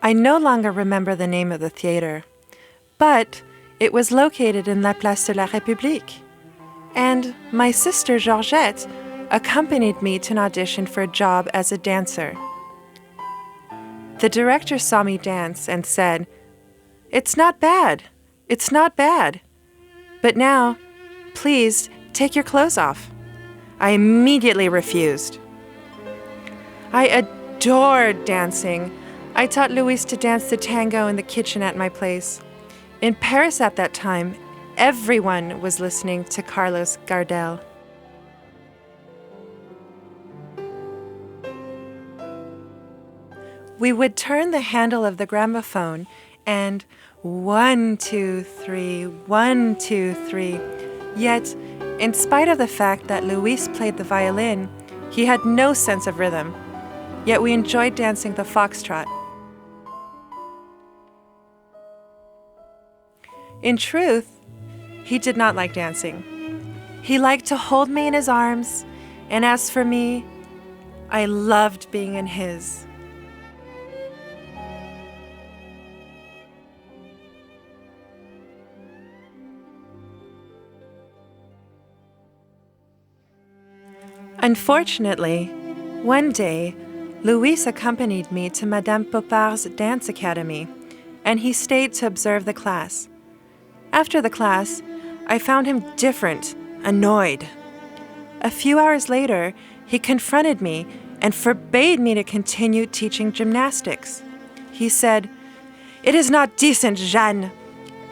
I no longer remember the name of the theater, but it was located in La Place de la République. And my sister Georgette accompanied me to an audition for a job as a dancer. The director saw me dance and said, "It's not bad. It's not bad. But now, please take your clothes off." I immediately refused. I adored dancing. I taught Luis to dance the tango in the kitchen at my place. In Paris at that time, everyone was listening to Carlos Gardel. We would turn the handle of the gramophone and 1, 2, 3, 1, 2, 3. Yet, in spite of the fact that Luis played the violin, he had no sense of rhythm. Yet we enjoyed dancing the foxtrot. In truth, he did not like dancing. He liked to hold me in his arms, and as for me, I loved being in his. Unfortunately, one day, Luis accompanied me to Madame Popard's dance academy, and he stayed to observe the class. After the class, I found him different, annoyed. A few hours later, he confronted me and forbade me to continue teaching gymnastics. He said, "It is not decent, Jeanne.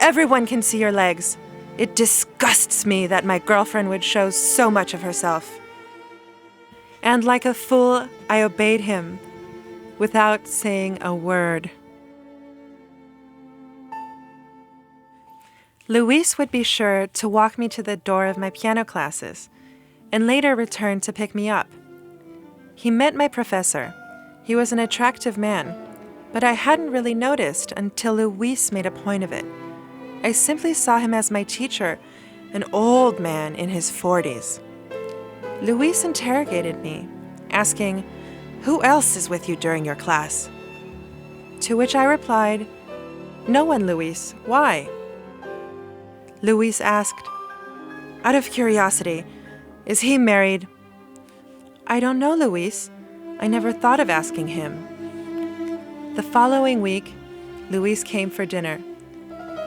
Everyone can see your legs. It disgusts me that my girlfriend would show so much of herself." And like a fool, I obeyed him, without saying a word. Luis would be sure to walk me to the door of my piano classes, and later return to pick me up. He met my professor. He was an attractive man, but I hadn't really noticed until Luis made a point of it. I simply saw him as my teacher, an old man in his 40s. Luis interrogated me, asking, "Who else is with you during your class?" To which I replied, "No one, Luis. Why?" Luis asked, "Out of curiosity, is he married?" "I don't know, Luis. I never thought of asking him." The following week, Luis came for dinner.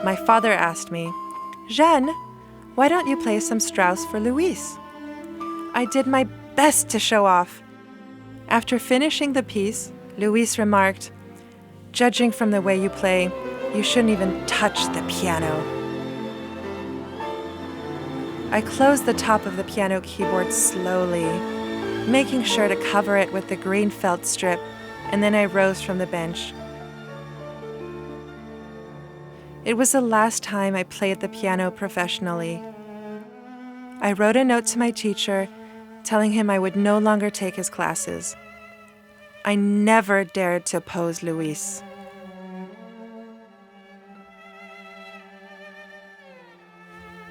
My father asked me, "Jeanne, why don't you play some Strauss for Luis?" I did my best to show off. After finishing the piece, Luis remarked, "Judging from the way you play, you shouldn't even touch the piano." I closed the top of the piano keyboard slowly, making sure to cover it with the green felt strip, and then I rose from the bench. It was the last time I played the piano professionally. I wrote a note to my teacher, telling him I would no longer take his classes. I never dared to oppose Luis.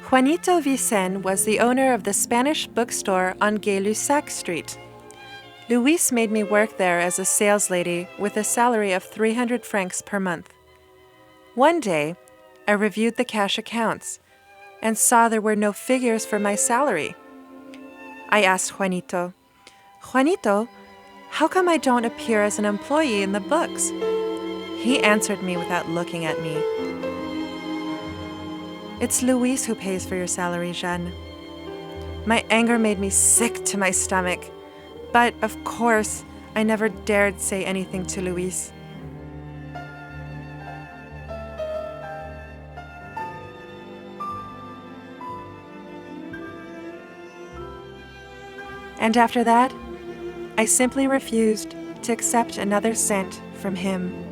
Juanito Vicen was the owner of the Spanish bookstore on Gay-Lussac Street. Luis made me work there as a sales lady with a salary of 300 francs per month. One day, I reviewed the cash accounts and saw there were no figures for my salary. I asked Juanito, "Juanito, how come I don't appear as an employee in the books?" He answered me without looking at me. "It's Luis who pays for your salary, Jeanne." My anger made me sick to my stomach, but of course, I never dared say anything to Luis. And after that, I simply refused to accept another cent from him.